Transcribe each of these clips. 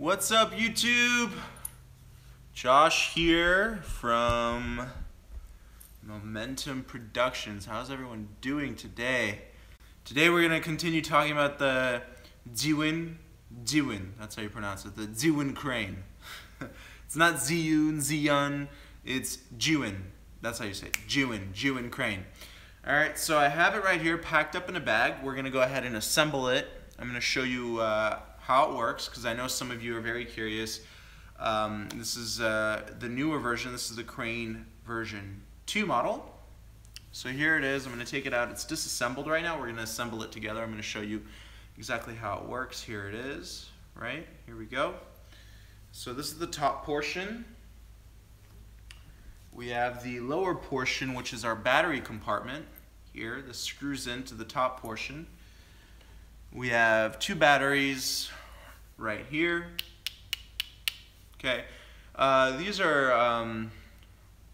What's up, YouTube? Josh here from Momentum Productions. How's everyone doing today? Today we're going to continue talking about the Zhiyun, that's how you pronounce it, the Zhiyun crane. It's not Zhiyun, it's Zhiyun. That's how you say it, Zhiyun crane. Alright, so I have it right here packed up in a bag. We're going to go ahead and assemble it. I'm going to show you how it works, because I know some of you are very curious. This is the newer version. This is the crane version 2 model. So here it is. I'm going to take it out. It's disassembled right now. We're going to assemble it together. I'm going to show you exactly how it works. Here it is. Right? Here we go. So this is the top portion. We have the lower portion, which is our battery compartment. Here, this screws into the top portion. We have 2 batteries right here. Okay, these are,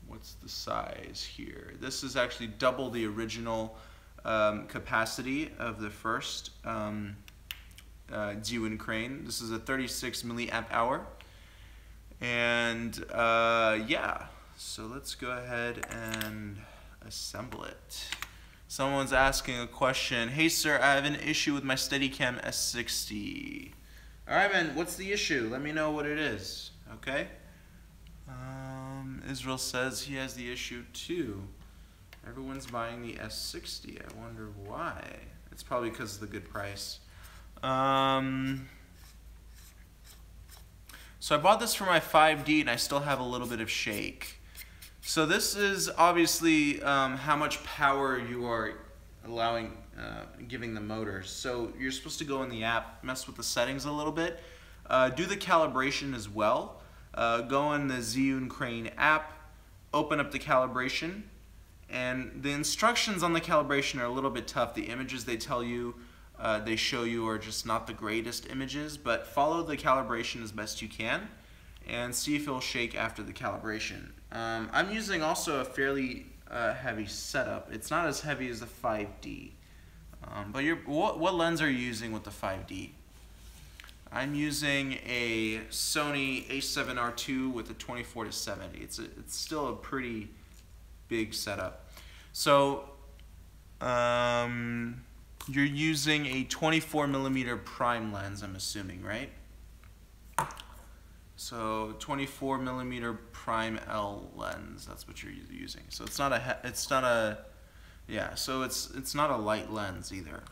what's the size here? This is actually double the original capacity of the first Zhiyun crane. This is a 36 milliamp hour. And yeah, so let's go ahead and assemble it. Someone's asking a question. Hey sir, I have an issue with my Steadicam S60. Alright man, what's the issue? Let me know what it is, okay? Israel says he has the issue too. Everyone's buying the S60. I wonder why. It's probably because of the good price. So I bought this for my 5D and I still have a little bit of shake. So this is obviously how much power you are allowing, giving the motors. So you're supposed to go in the app, mess with the settings a little bit, do the calibration as well. Go in the Zhiyun crane app, open up the calibration, and the instructions on the calibration are a little bit tough. The images they tell you, they show you are just not the greatest images, but follow the calibration as best you can and see if it'll shake after the calibration. I'm using also a fairly heavy setup. It's not as heavy as the 5D. But what lens are you using with the 5D? I'm using a Sony a7R II with a 24-70. It's still a pretty big setup. So you're using a 24mm prime lens, I'm assuming, right? So 24mm prime L lens, that's what you're using. So it's not a light lens either.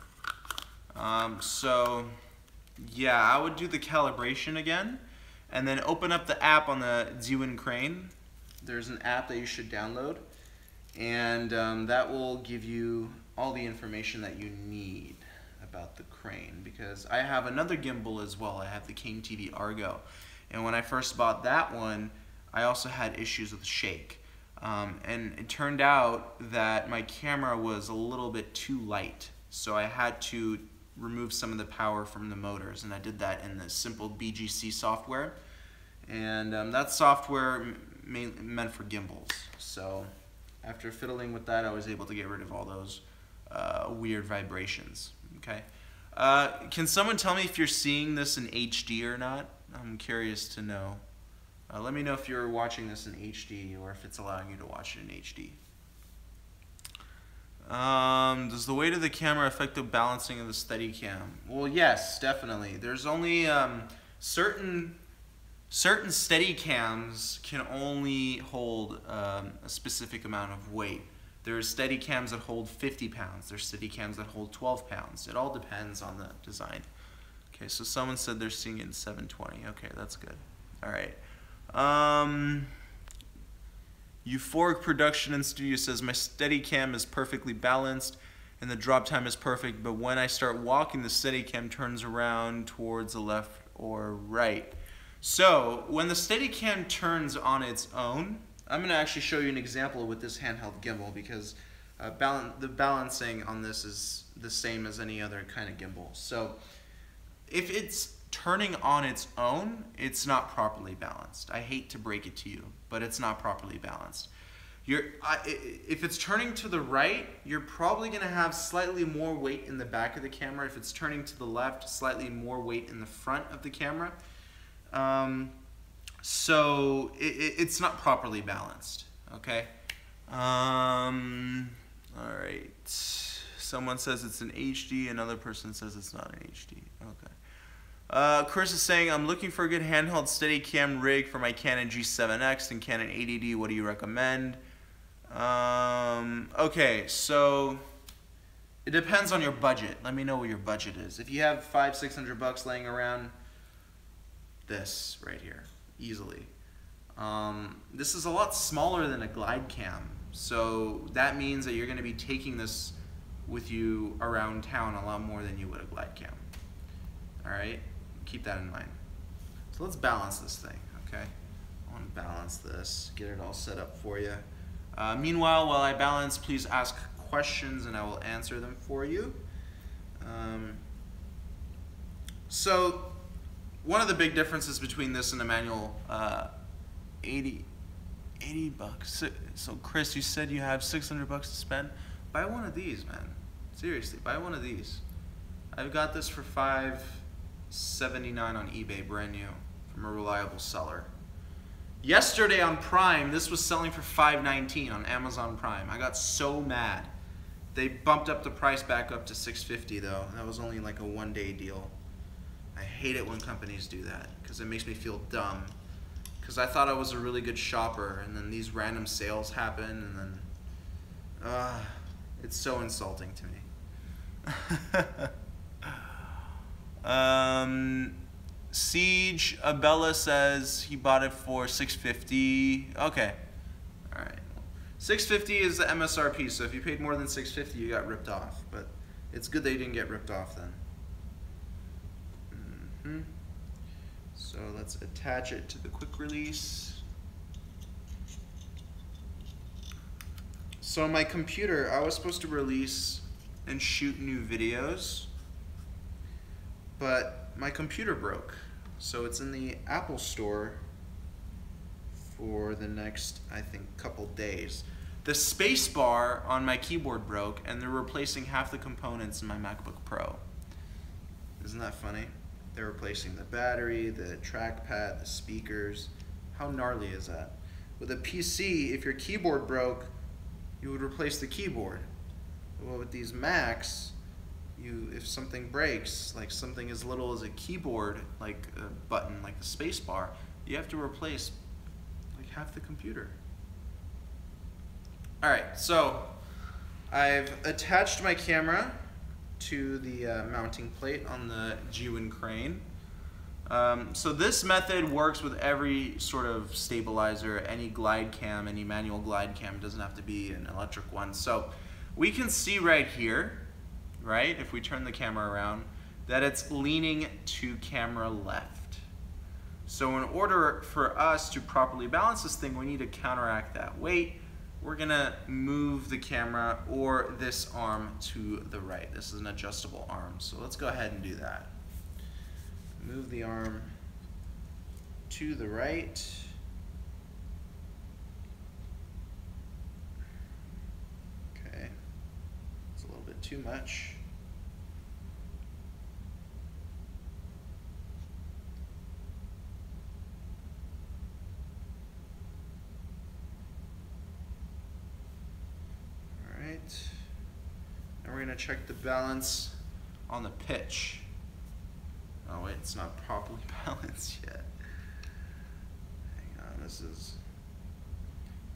So yeah, I would do the calibration again and then open up the app on the Zhiyun crane. There's an app that you should download, and that will give you all the information that you need about the crane, because I have another gimbal as well. I have the King TV Argo. And when I first bought that one, I also had issues with shake. And it turned out that my camera was a little bit too light. So I had to remove some of the power from the motors. And I did that in the simple BGC software. And that software meant for gimbals. So after fiddling with that, I was able to get rid of all those weird vibrations. Okay. Can someone tell me if you're seeing this in HD or not? I'm curious to know. Let me know if you're watching this in HD or if it's allowing you to watch it in HD. Does the weight of the camera affect the balancing of the Steadicam? Well, yes, definitely. There's only certain Steadicams can only hold a specific amount of weight. There's Steadicams that hold 50 pounds. There's Steadicams that hold 12 pounds. It all depends on the design. Okay, so someone said they're seeing it in 720. Okay, that's good. All right. Euphoric Production and Studio says my Steadicam is perfectly balanced and the drop time is perfect, but when I start walking, the Steadicam turns around towards the left or right. So when the Steadicam turns on its own, I'm going to actually show you an example with this handheld gimbal, because the balancing on this is the same as any other kind of gimbal. So if it's turning on its own, it's not properly balanced. I hate to break it to you, but it's not properly balanced. If it's turning to the right, you're probably going to have slightly more weight in the back of the camera. If it's turning to the left, slightly more weight in the front of the camera. So it's not properly balanced, okay? All right. Someone says it's an HD, another person says it's not an HD. Okay. Chris is saying, I'm looking for a good handheld Steadicam rig for my Canon G7X and Canon 80D. What do you recommend? Okay, so it depends on your budget. Let me know what your budget is. If you have $500-600 laying around, this right here, easily. This is a lot smaller than a glide cam, so that means that you're going to be taking this with you around town a lot more than you would a glide cam. All right, keep that in mind. So let's balance this thing, okay? I want to balance this, get it all set up for you. Meanwhile, while I balance, please ask questions and I will answer them for you. So one of the big differences between this and a manual, 80 bucks. So Chris, you said you have 600 bucks to spend. Buy one of these, man. Seriously, buy one of these. I've got this for $579 on eBay, brand new, from a reliable seller. Yesterday on Prime, this was selling for $519 on Amazon Prime. I got so mad. They bumped up the price back up to $650 though. That was only like a one-day deal. I hate it when companies do that because it makes me feel dumb. Because I thought I was a really good shopper and then these random sales happen and then it's so insulting to me. Siege Abella says he bought it for $650. Okay, all right. $650 is the MSRP, so if you paid more than $650, you got ripped off. But it's good that you didn't get ripped off then. So let's attach it to the quick release. So on my computer, I was supposed to release and shoot new videos, but my computer broke. So it's in the Apple Store for the next, I think, couple days. The space bar on my keyboard broke and they're replacing half the components in my MacBook Pro. Isn't that funny? They're replacing the battery, the trackpad, the speakers. How gnarly is that? With a PC, if your keyboard broke, you would replace the keyboard. Well, with these Macs, if something breaks, like something as little as a keyboard, like a button, like the space bar, you have to replace like half the computer. All right, so I've attached my camera to the mounting plate on the Zhiyun crane. So this method works with every sort of stabilizer, any glide cam, any manual glide cam. It doesn't have to be an electric one. So we can see right here, right, if we turn the camera around, that it's leaning to camera left. So in order for us to properly balance this thing, we need to counteract that weight. We're gonna move the camera or this arm to the right. This is an adjustable arm, so let's go ahead and do that. Move the arm to the right. Okay, it's a little bit too much. And we're going to check the balance on the pitch. Oh wait, it's not properly balanced yet. Hang on,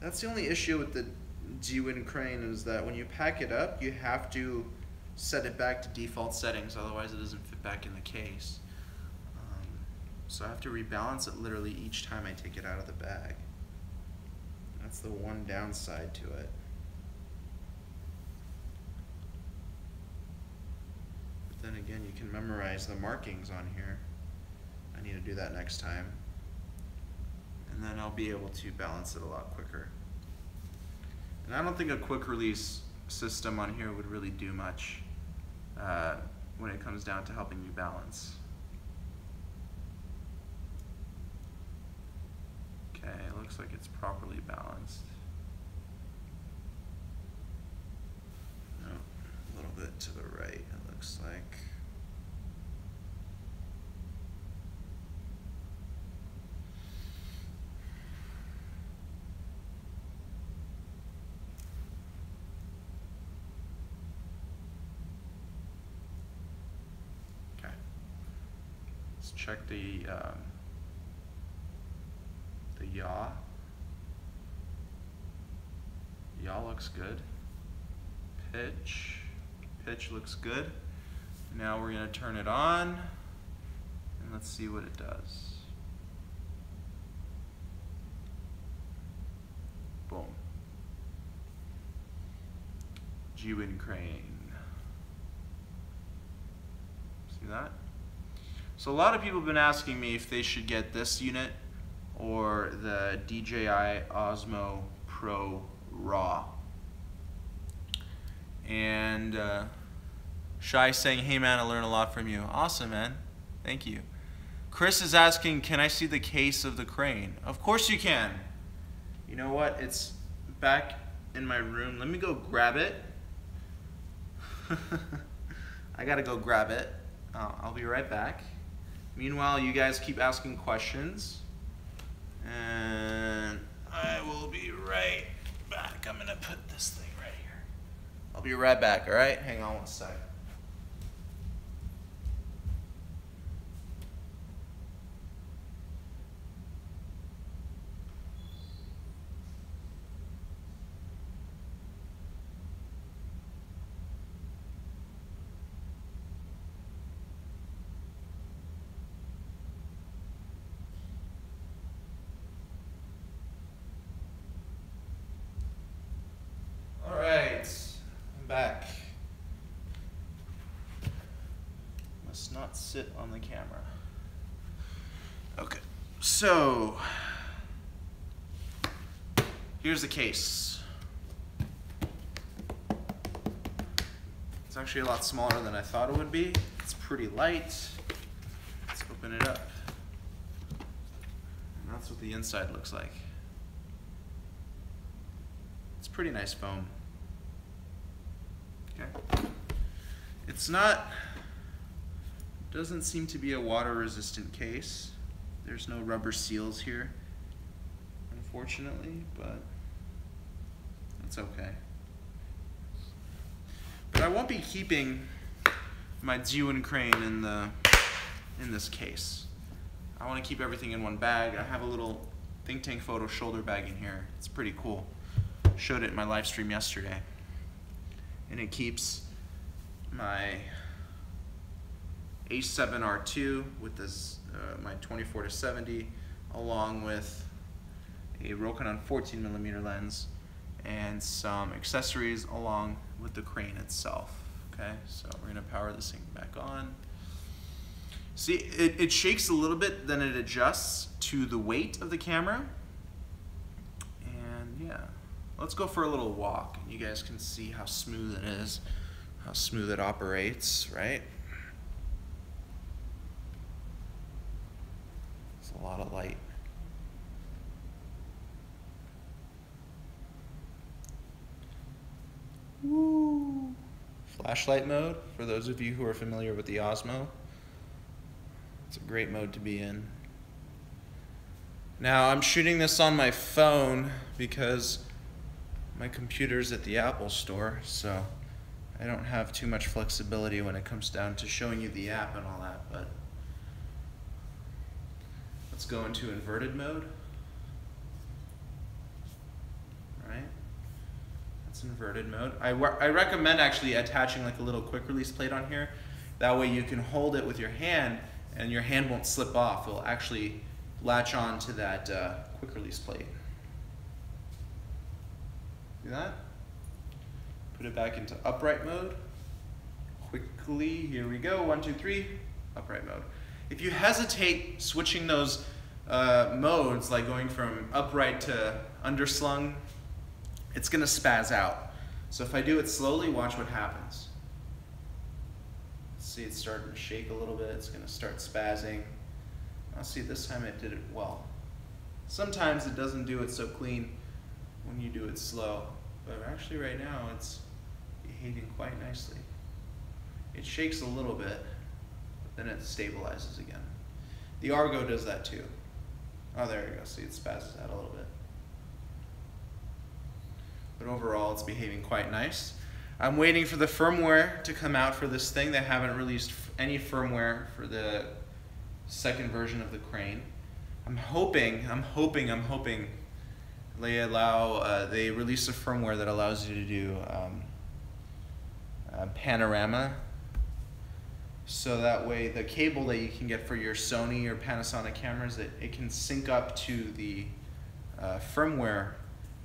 that's the only issue with the Zhiyun crane, is that when you pack it up, you have to set it back to default settings, otherwise it doesn't fit back in the case. So I have to rebalance it literally each time I take it out of the bag. That's the one downside to it. Then again, you can memorize the markings on here. I need to do that next time. And then I'll be able to balance it a lot quicker. And I don't think a quick release system on here would really do much when it comes down to helping you balance. Okay, it looks like it's properly balanced. No, a little bit to the right, it looks like. check the yaw. Yaw looks good. Pitch looks good. Now we're going to turn it on, and let's see what it does. Boom. Zhiyun crane. See that? So a lot of people have been asking me if they should get this unit or the DJI Osmo Pro Raw. And Shai saying, hey man, I learned a lot from you. Awesome, man. Thank you. Chris is asking, can I see the case of the crane? Of course you can. You know what? It's back in my room. Let me go grab it. I gotta go grab it. I'll be right back. Meanwhile, you guys keep asking questions. And I will be right back. I'm gonna put this thing right here. I'll be right back, all right? Hang on one sec. Back. Must not sit on the camera. Okay, so here's the case. It's actually a lot smaller than I thought it would be. It's pretty light. Let's open it up. And that's what the inside looks like. It's pretty nice foam. Okay. It's not, doesn't seem to be a water resistant case. There's no rubber seals here, unfortunately, but that's okay. But I won't be keeping my Zhiyun crane in this case. I want to keep everything in one bag. I have a little Think Tank Photo shoulder bag in here. It's pretty cool. Showed it in my live stream yesterday. And it keeps my A7R2 with this, my 24-70, along with a Rokinon 14mm lens and some accessories along with the crane itself. Okay, so we're gonna power this thing back on. See, it shakes a little bit, then it adjusts to the weight of the camera. And yeah. Let's go for a little walk, and you guys can see how smooth it is, how smooth it operates, right? It's a lot of light. Woo! Flashlight mode, for those of you who are familiar with the Osmo. It's a great mode to be in. Now, I'm shooting this on my phone because my computer's at the Apple store, so I don't have too much flexibility when it comes down to showing you the app and all that, but let's go into inverted mode. All right, that's inverted mode. I recommend actually attaching like a little quick release plate on here. That way you can hold it with your hand and your hand won't slip off. It'll actually latch on to that quick release plate. See that? Put it back into upright mode. Quickly, here we go, 1, 2, 3, upright mode. If you hesitate switching those modes, like going from upright to underslung, it's gonna spaz out. So if I do it slowly, watch what happens. See, it's starting to shake a little bit, it's gonna start spazzing. I'll see, this time it did it well. Sometimes it doesn't do it so clean when you do it slow, but actually right now it's behaving quite nicely. It shakes a little bit, but then it stabilizes again. The Argo does that too. Oh, there you go, see, it spazzes out a little bit. But overall it's behaving quite nice. I'm waiting for the firmware to come out for this thing. They haven't released any firmware for the second version of the crane. I'm hoping they release a firmware that allows you to do panorama. So that way the cable that you can get for your Sony or Panasonic cameras, it can sync up to the firmware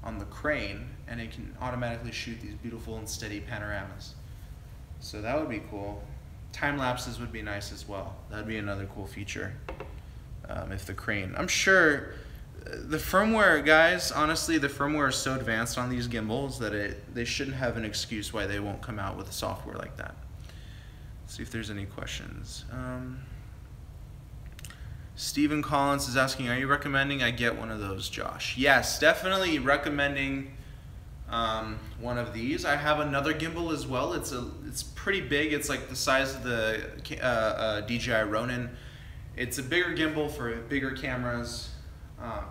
on the crane, and it can automatically shoot these beautiful and steady panoramas. So that would be cool. Time lapses would be nice as well. That'd be another cool feature if the crane. I'm sure the firmware, guys, honestly, the firmware is so advanced on these gimbals that they shouldn't have an excuse why they won't come out with a software like that. Let's see if there's any questions. Stephen Collins is asking, are you recommending I get one of those, Josh? Yes, definitely recommending one of these. I have another gimbal as well. It's pretty big. It's like the size of the DJI Ronin. It's a bigger gimbal for bigger cameras.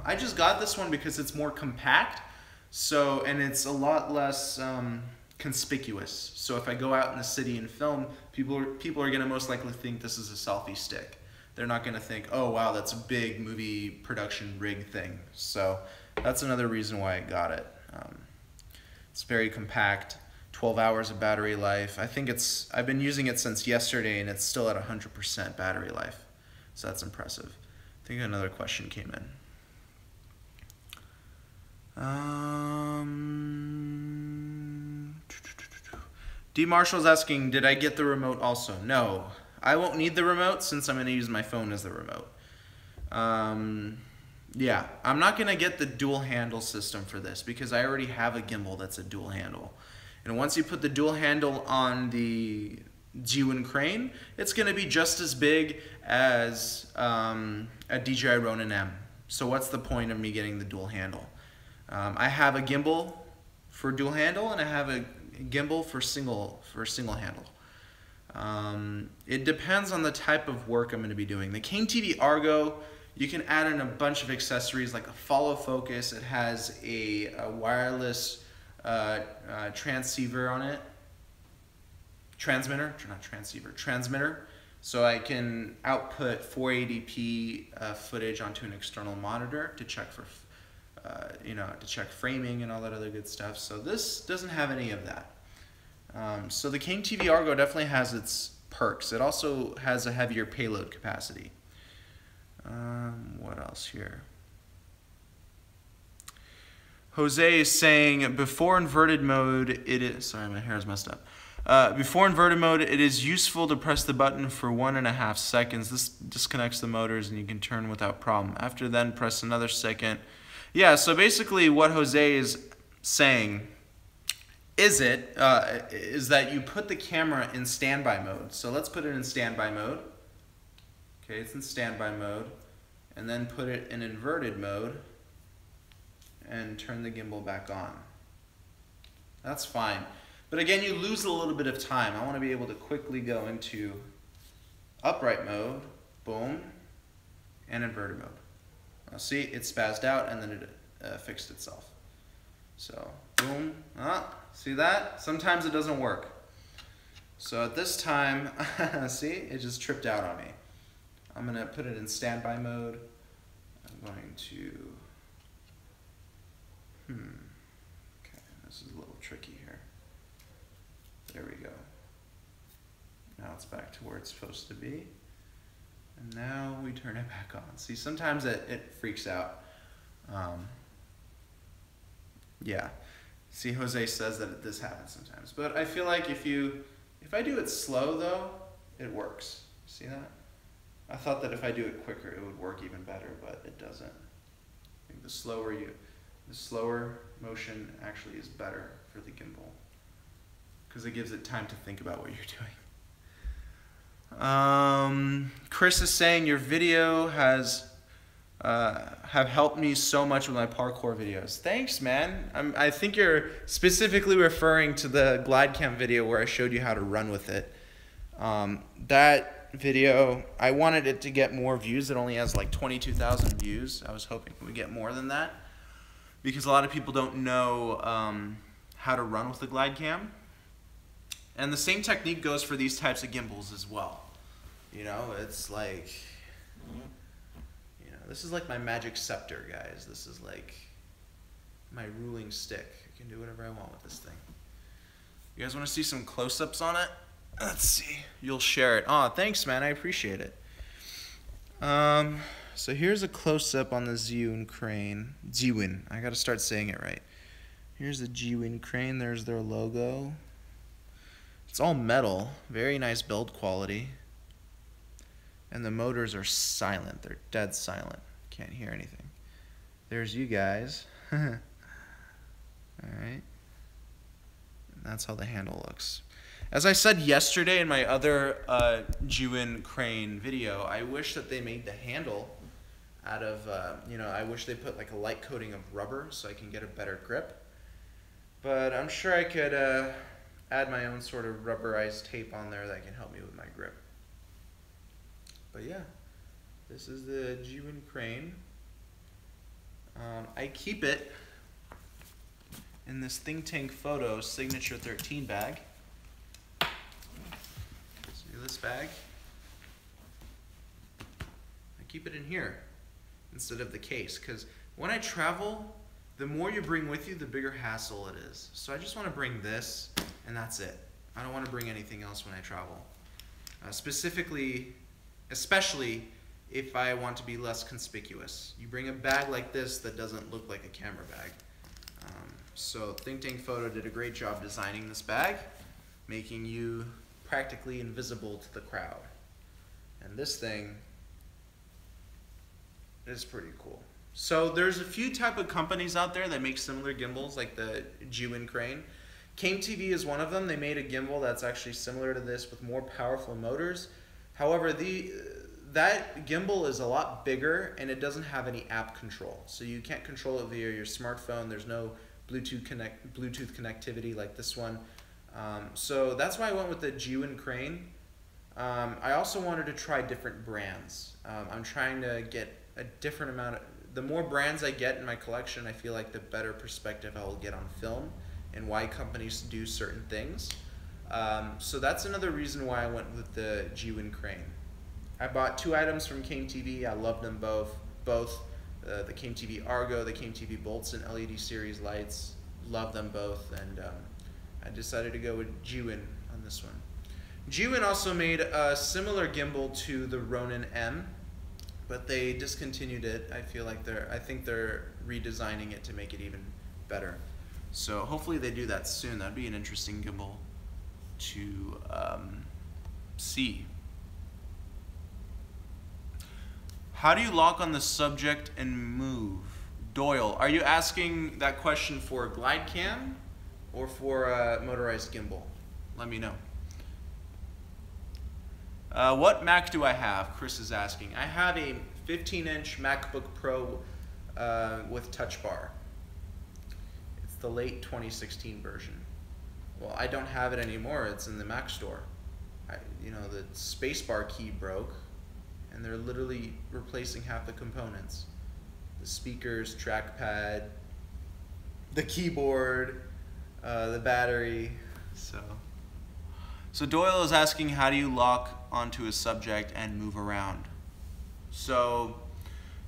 I just got this one because it's more compact, and it's a lot less conspicuous. So if I go out in the city and film, people are gonna most likely think this is a selfie stick. They're not gonna think, oh wow, that's a big movie production rig thing. So that's another reason why I got it. It's very compact, 12 hours of battery life. I've been using it since yesterday and it's still at 100% battery life. So that's impressive. I think another question came in. D. Marshall's asking, did I get the remote also? No, I won't need the remote since I'm going to use my phone as the remote. Yeah, I'm not going to get the dual handle system for this because I already have a gimbal that's a dual handle. And once you put the dual handle on the Zhiyun crane, it's going to be just as big as a DJI Ronin M. So what's the point of me getting the dual handle? I have a gimbal for dual handle and I have a gimbal for single handle. It depends on the type of work I'm going to be doing. The King TV Argo, you can add in a bunch of accessories like a follow focus. It has a wireless transceiver on it. Transmitter, not transceiver, transmitter. So I can output 480p footage onto an external monitor to check for, to check framing and all that other good stuff. So this doesn't have any of that. So the King TV Argo definitely has its perks. It also has a heavier payload capacity. What else here? Jose is saying, before inverted mode, sorry, my hair is messed up. Before inverted mode, it is useful to press the button for 1.5 seconds. This disconnects the motors and you can turn without problem. After then, press another second. Yeah, so basically what Jose is saying is that you put the camera in standby mode. So let's put it in standby mode. Okay, it's in standby mode. And then put it in inverted mode and turn the gimbal back on. That's fine. But again, you lose a little bit of time. I want to be able to quickly go into upright mode, boom, and inverted mode. Now see, it spazzed out and then it fixed itself. So, boom, see that? Sometimes it doesn't work. So at this time, see, it just tripped out on me. I'm going to put it in standby mode. I'm going to, okay, this is a little tricky here. There we go. Now it's back to where it's supposed to be. And now we turn it back on. See, sometimes it freaks out. Yeah. See, Jose says that this happens sometimes. But I feel like if I do it slow though, it works. See that? I thought that if I do it quicker, it would work even better, but it doesn't. I think the slower motion actually is better for the gimbal because it gives it time to think about what you're doing. Chris is saying your video have helped me so much with my parkour videos. Thanks, man. I think you're specifically referring to the GlideCam video where I showed you how to run with it. That video, I wanted it to get more views. It only has like 22,000 views. I was hoping we get more than that because a lot of people don't know how to run with the GlideCam. And the same technique goes for these types of gimbals as well. You know, it's like This is like my magic scepter, guys. This is like my ruling stick. I can do whatever I want with this thing. You guys want to see some close-ups on it? Let's see. You'll share it. Oh, thanks, man. I appreciate it. So here's a close-up on the Zhiyun crane. Zhiyun. I got to start saying it right. Here's the Zhiyun crane. There's their logo. It's all metal. Very nice build quality. And the motors are silent. They're dead silent. Can't hear anything. There's you guys. Alright. And that's how the handle looks. As I said yesterday in my other Zhiyun crane video, I wish that they made the handle out of, I wish they put like a light coating of rubber so I can get a better grip. But I'm sure I could add my own sort of rubberized tape on there that can help me with my grip. But yeah, this is the Zhiyun crane. I keep it in this Think Tank Photo Signature 13 bag. See this bag? I keep it in here instead of the case, because when I travel, the more you bring with you, the bigger hassle it is. So I just want to bring this, and that's it. I don't want to bring anything else when I travel. Especially if I want to be less conspicuous. You bring a bag like this that doesn't look like a camera bag. So Think Tank Photo did a great job designing this bag, making you practically invisible to the crowd. And this thing is pretty cool. So there's a few type of companies out there that make similar gimbals like the Zhiyun crane. Came TV is one of them. They made a gimbal that's actually similar to this with more powerful motors. However, that gimbal is a lot bigger and it doesn't have any app control. So you can't control it via your smartphone. There's no Bluetooth connectivity like this one. So that's why I went with the Zhiyun crane. I also wanted to try different brands. I'm trying to get a different amount of, the more brands I get in my collection, I feel like the better perspective I will get on film and why companies do certain things. So that's another reason why I went with the Zhiyun crane. I bought 2 items from Came TV. I loved them both. The Came TV Argo, the Came TV Boltzmann LED series lights. Love them both, and I decided to go with Zhiyun on this one. Zhiyun also made a similar gimbal to the Ronin M, but they discontinued it. I think they're redesigning it to make it even better. So hopefully they do that soon. That'd be an interesting gimbal to see. How do you lock on the subject and move? Doyle, are you asking that question for a glide cam or for a motorized gimbal? Let me know. What Mac do I have? Chris is asking. I have a 15-inch MacBook Pro with touch bar. It's the late 2016 version. Well, I don't have it anymore. It's in the Mac store. The spacebar key broke, and they're literally replacing half the components. The speakers, trackpad, the keyboard, the battery. So Doyle is asking, how do you lock onto a subject and move around? So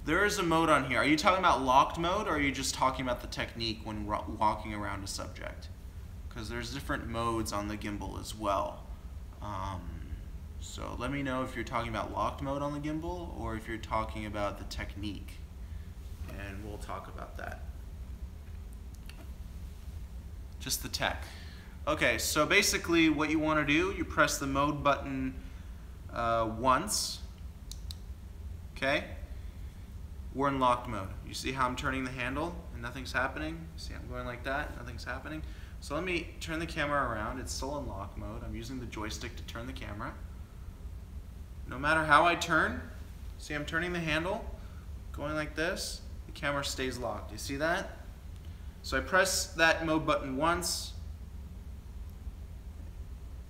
there is a mode on here. Are you talking about locked mode, or are you just talking about the technique when walking around a subject? Because there's different modes on the gimbal as well. So let me know if you're talking about locked mode on the gimbal or if you're talking about the technique, and we'll talk about that. Just the tech. Okay, so basically what you want to do, you press the mode button once. Okay? We're in locked mode. You see how I'm turning the handle and nothing's happening? See, I'm going like that, nothing's happening. So let me turn the camera around. It's still in lock mode. I'm using the joystick to turn the camera. No matter how I turn, see, I'm turning the handle, going like this, the camera stays locked. You see that? So I press that mode button once.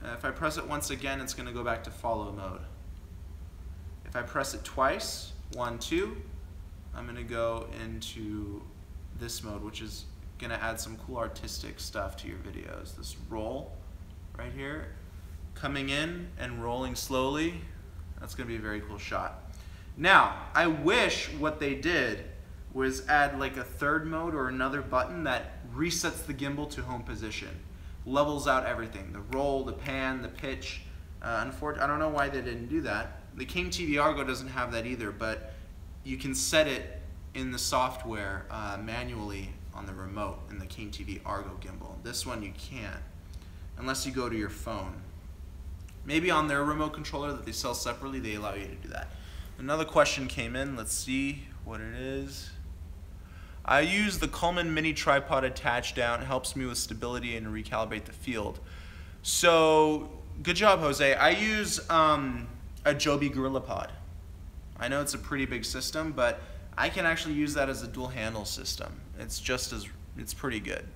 If I press it once again, it's going to go back to follow mode. If I press it twice, 1, 2, I'm going to go into this mode, which is going to add some cool artistic stuff to your videos. This roll right here, coming in and rolling slowly. That's going to be a very cool shot. Now, I wish what they did was add like a third mode or another button that resets the gimbal to home position, levels out everything, the roll, the pan, the pitch. Unfortunately, I don't know why they didn't do that. The King TV Argo doesn't have that either, but you can set it in the software manually on the remote in the King TV Argo gimbal. This one you can't, unless you go to your phone. Maybe on their remote controller that they sell separately, they allow you to do that. Another question came in. Let's see what it is. I use the Coleman mini tripod attached down. It helps me with stability and recalibrate the field. So, good job, Jose. I use a Joby GorillaPod. I know it's a pretty big system, but I can actually use that as a dual handle system. It's pretty good.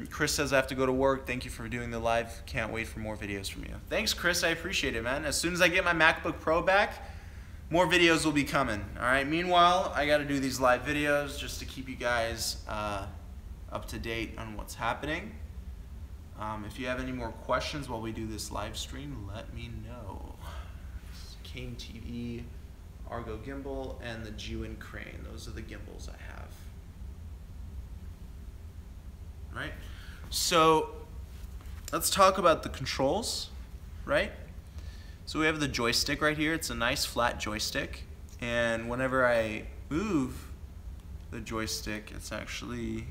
Chris says I have to go to work. Thank you for doing the live. Can't wait for more videos from you. Thanks, Chris. I appreciate it, man. As soon as I get my MacBook Pro back, more videos will be coming. All right. Meanwhile, I got to do these live videos just to keep you guys up to date on what's happening. If you have any more questions while we do this live stream, let me know. King TV, Argo gimbal, and the Zhiyun crane. Those are the gimbals I have. Right? So let's talk about the controls, right? So we have the joystick right here. It's a nice flat joystick, and whenever I move the joystick, it's actually,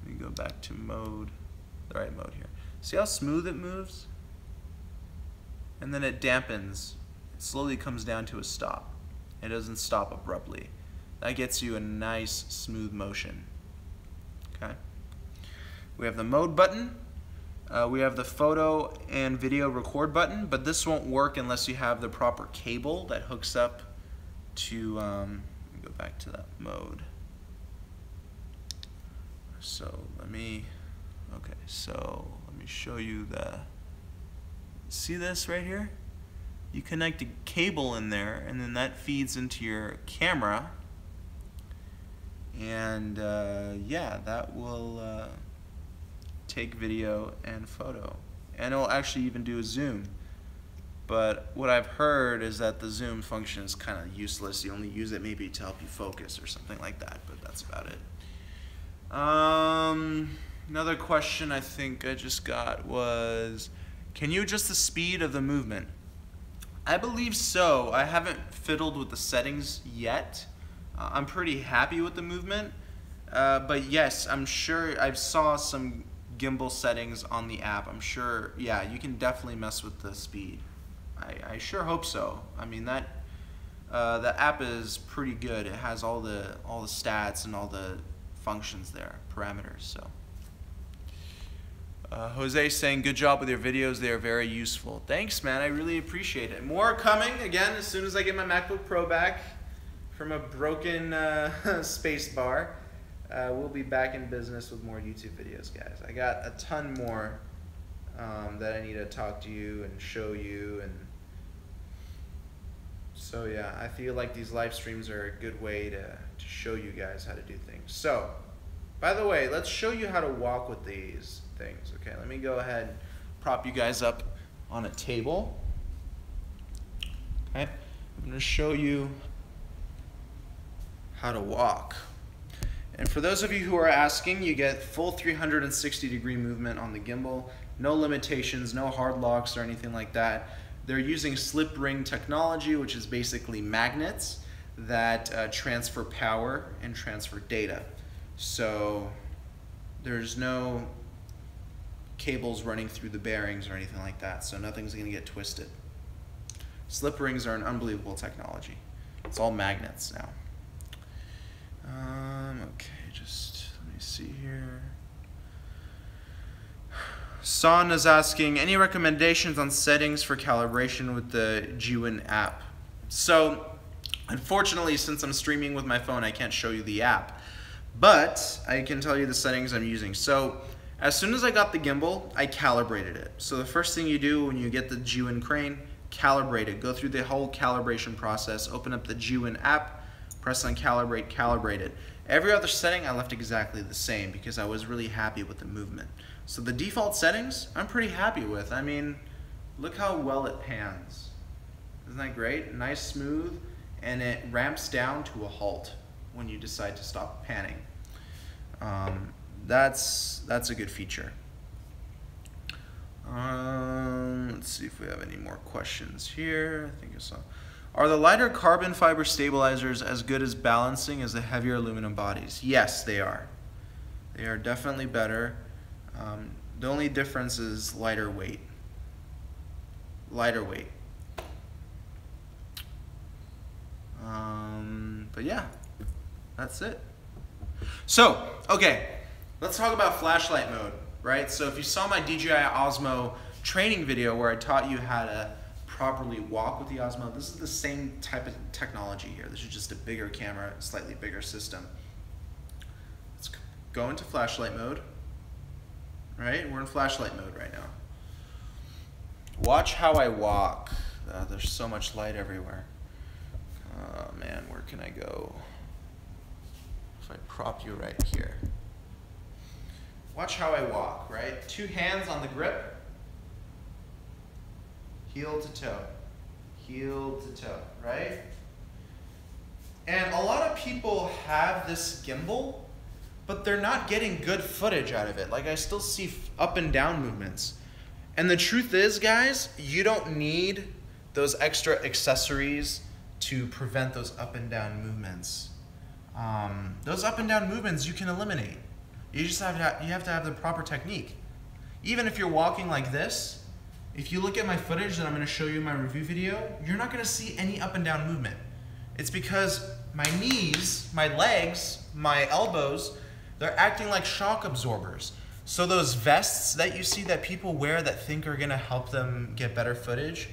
let me go back to mode, the right mode here. See how smooth it moves? And then it dampens. It slowly comes down to a stop. It doesn't stop abruptly. That gets you a nice smooth motion. Okay? We have the mode button. We have the photo and video record button, but this won't work unless you have the proper cable that hooks up to, let me go back to that mode. So let me show you see this right here? You connect a cable in there, and then that feeds into your camera, and yeah, that will take video and photo, and it'll actually even do a zoom. But what I've heard is that the zoom function is kind of useless. You only use it maybe to help you focus or something like that, but that's about it. Another question I think I just got was, can you adjust the speed of the movement? I believe so. I haven't fiddled with the settings yet. I'm pretty happy with the movement, but yes, I'm sure I saw some gimbal settings on the app. I'm sure, yeah, you can definitely mess with the speed. I sure hope so. I mean, that the app is pretty good. It has all the stats and all the functions there, parameters. So Jose saying, good job with your videos. They are very useful. Thanks, man. I really appreciate it. More coming again as soon as I get my MacBook Pro back from a broken space bar. We'll be back in business with more YouTube videos, guys. I got a ton more that I need to talk to you and show you, and so yeah, I feel like these live streams are a good way to show you guys how to do things. So, by the way, let's show you how to walk with these things. Okay, let me go ahead and prop you guys up on a table. Okay, I'm going to show you how to walk. And for those of you who are asking, you get full 360-degree movement on the gimbal. No limitations, no hard locks or anything like that. They're using slip ring technology, which is basically magnets that transfer power and transfer data. So there's no cables running through the bearings or anything like that, so nothing's going to get twisted. Slip rings are an unbelievable technology. It's all magnets now. Okay, just let me see here. Son is asking, any recommendations on settings for calibration with the Zhiyun app? So, unfortunately, since I'm streaming with my phone, I can't show you the app. But I can tell you the settings I'm using. So, as soon as I got the gimbal, I calibrated it. So the first thing you do when you get the Zhiyun crane, calibrate it. Go through the whole calibration process, open up the Zhiyun app, press on calibrate, calibrate it. Every other setting I left exactly the same because I was really happy with the movement. So the default settings, I'm pretty happy with. I mean, look how well it pans. Isn't that great? Nice, smooth, and it ramps down to a halt when you decide to stop panning. That's a good feature. Let's see if we have any more questions here. I think I saw. Are the lighter carbon fiber stabilizers as good as balancing as the heavier aluminum bodies? Yes, they are. They are definitely better. The only difference is lighter weight. Lighter weight. But yeah, that's it. So, okay, let's talk about flashlight mode, right? So if you saw my DJI Osmo training video where I taught you how to properly walk with the Osmo, this is the same type of technology here. This is just a bigger camera, slightly bigger system. Let's go into flashlight mode, right? We're in flashlight mode right now. Watch how I walk. There's so much light everywhere. Oh man, where can I go? If I prop you right here. Watch how I walk, right? 2 hands on the grip. Heel to toe. Heel to toe, right? And a lot of people have this gimbal, but they're not getting good footage out of it. Like, I still see up and down movements. And the truth is, guys, you don't need those extra accessories to prevent those up and down movements. Those up and down movements you can eliminate. You just have to have the proper technique. Even if you're walking like this, if you look at my footage that I'm going to show you in my review video, you're not going to see any up and down movement. It's because my knees, my legs, my elbows, they're acting like shock absorbers. So those vests that you see that people wear that think are going to help them get better footage,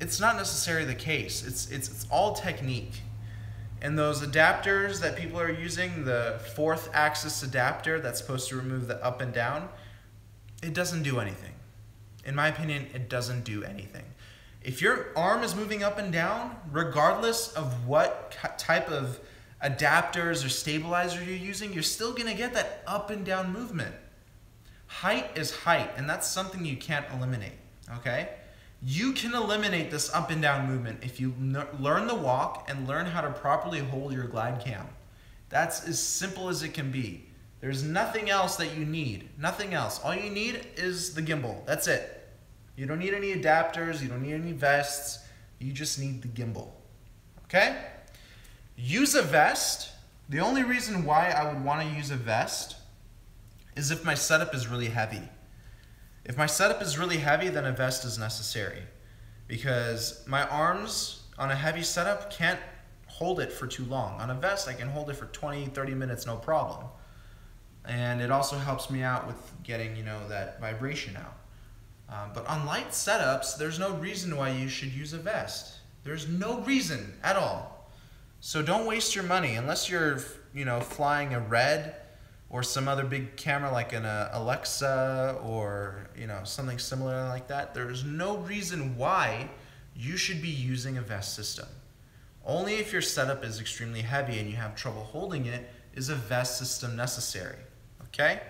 it's not necessarily the case. It's all technique. And those adapters that people are using, the 4th axis adapter that's supposed to remove the up and down, it doesn't do anything. In my opinion, it doesn't do anything. If your arm is moving up and down, regardless of what type of adapters or stabilizer you're using, you're still gonna get that up and down movement. Height is height, and that's something you can't eliminate, okay? You can eliminate this up and down movement if you learn the walk and learn how to properly hold your glide cam. That's as simple as it can be. There's nothing else that you need, nothing else. All you need is the gimbal, that's it. You don't need any adapters, you don't need any vests, you just need the gimbal, okay? Use a vest. The only reason why I would want to use a vest is if my setup is really heavy. If my setup is really heavy, then a vest is necessary because my arms on a heavy setup can't hold it for too long. On a vest, I can hold it for 20, 30 minutes, no problem. And it also helps me out with getting, that vibration out. But on light setups, there's no reason why you should use a vest. There's no reason at all. So don't waste your money unless you're, flying a Red or some other big camera like an Alexa or something similar like that. There's no reason why you should be using a vest system. Only if your setup is extremely heavy and you have trouble holding it is a vest system necessary, okay?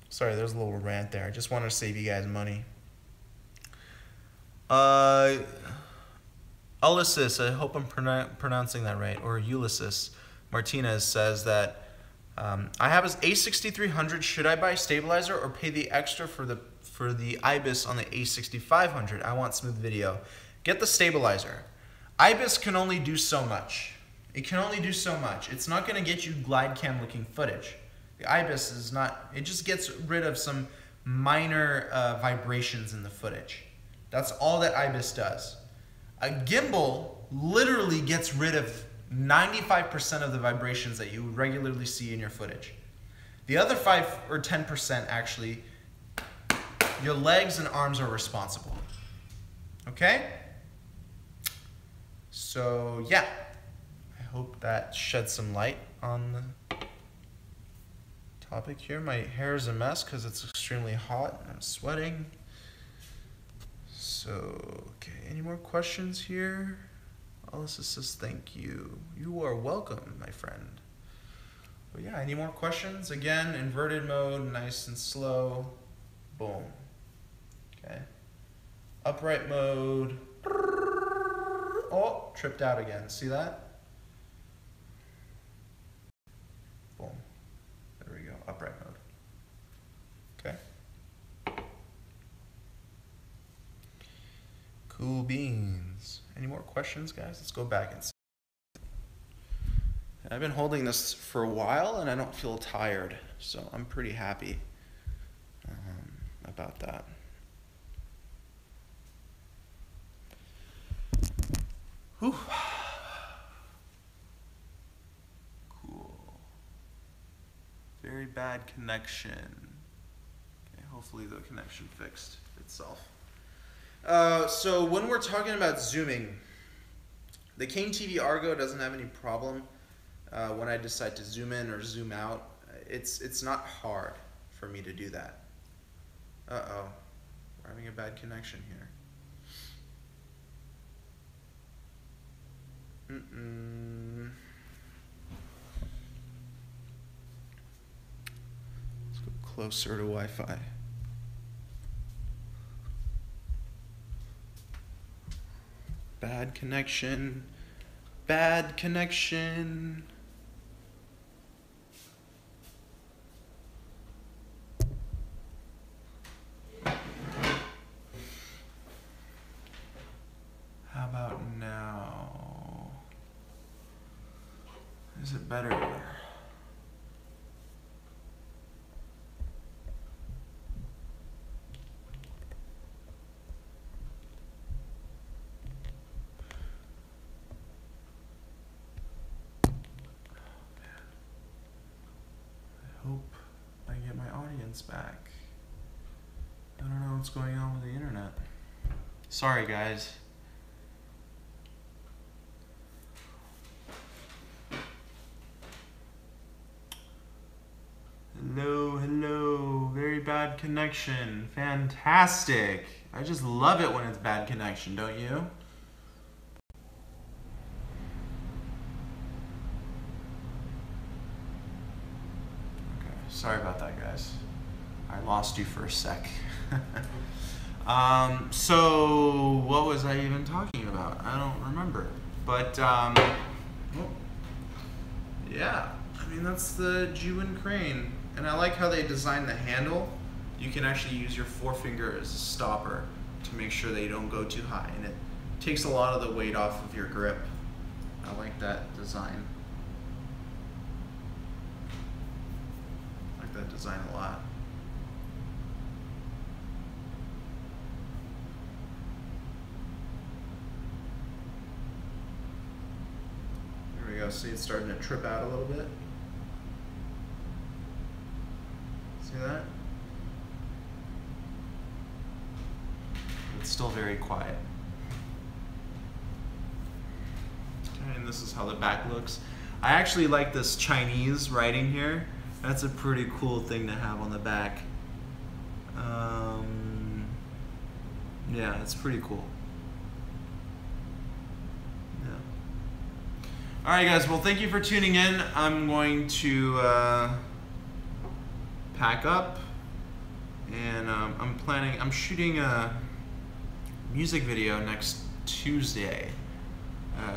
Sorry, there's a little rant there. I just wanted to save you guys money. Ulysses, I hope I'm pronouncing that right, or Ulysses Martinez says that I have an A6300. Should I buy a stabilizer or pay the extra for the IBIS on the A6500? I want smooth video. Get the stabilizer. IBIS can only do so much. It can only do so much. It's not going to get you glide cam looking footage. The IBIS is not. It just gets rid of some minor vibrations in the footage. That's all that IBIS does. A gimbal literally gets rid of 95% of the vibrations that you regularly see in your footage. The other 5 or 10% actually, your legs and arms are responsible. Okay? So yeah, I hope that sheds some light on the topic here. My hair is a mess because it's extremely hot and I'm sweating. So, okay, any more questions here? Alyssa says, thank you. You are welcome, my friend. But yeah, any more questions? Again, inverted mode, nice and slow. Boom. Okay. Upright mode. tripped out again. See that? Boom. There we go, upright mode. Okay. Cool beans. Any more questions, guys? Let's go back and see. I've been holding this for a while and I don't feel tired, so I'm pretty happy about that. Whew. Cool. Very bad connection. Okay, hopefully the connection fixed itself. So when we're talking about zooming, the King TV Argo doesn't have any problem when I decide to zoom in or zoom out. It's not hard for me to do that. Uh-oh, we're having a bad connection here. Let's go closer to Wi-Fi. Bad connection. Bad connection. How about now? Is it better? Hope I get my audience back. I don't know what's going on with the internet. Sorry, guys. Hello, hello. Very bad connection. Fantastic. I just love it when it's bad connection, don't you? Sorry about that, guys. I lost you for a sec. So what was I even talking about? I don't remember. But yeah, I mean that's the Zhiyun crane, and I like how they designed the handle. You can actually use your forefinger as a stopper to make sure that you don't go too high, and it takes a lot of the weight off of your grip. I like that design. That design a lot. There we go. See, it's starting to trip out a little bit. See that? It's still very quiet. Okay, and this is how the back looks. I actually like this Chinese writing here. That's a pretty cool thing to have on the back. Yeah, it's pretty cool. Yeah. All right, guys. Well, thank you for tuning in. I'm going to pack up, and I'm shooting a music video next Tuesday.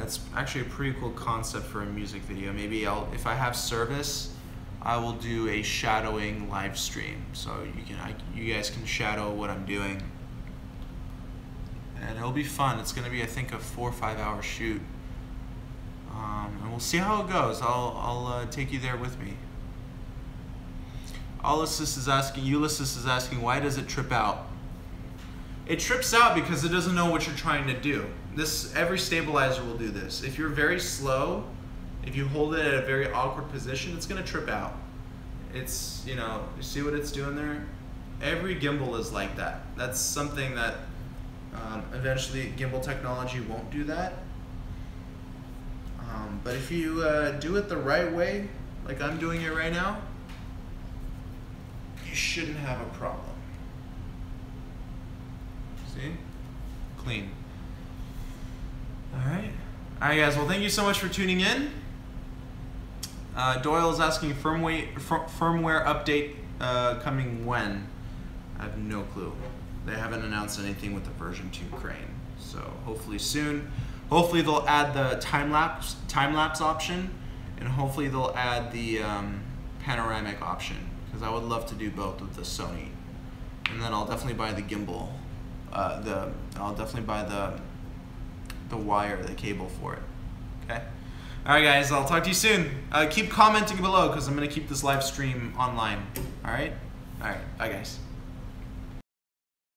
It's actually a pretty cool concept for a music video. Maybe if I have service, I will do a shadowing live stream, so you guys can shadow what I'm doing, and it'll be fun. It's going to be, I think, a 4 or 5 hour shoot, and we'll see how it goes. I'll take you there with me. Ulysses is asking, why does it trip out? It trips out because it doesn't know what you're trying to do. Every stabilizer will do this. If you're very slow, if you hold it at a very awkward position, it's going to trip out. It's, you see what it's doing there? Every gimbal is like that. That's something that eventually gimbal technology won't do that. But if you do it the right way, like I'm doing it right now, you shouldn't have a problem. See? Clean. All right, guys. Well, thank you so much for tuning in. Doyle is asking firmware update coming when? I have no clue. They haven't announced anything with the version 2 crane, so hopefully soon. Hopefully they'll add the time lapse option, and hopefully they'll add the panoramic option, because I would love to do both with the Sony. And then I'll definitely buy the gimbal. I'll definitely buy the wire, the cable for it. Okay. All right, guys. I'll talk to you soon. Keep commenting below, because I'm gonna keep this live stream online. All right. All right. Bye, guys.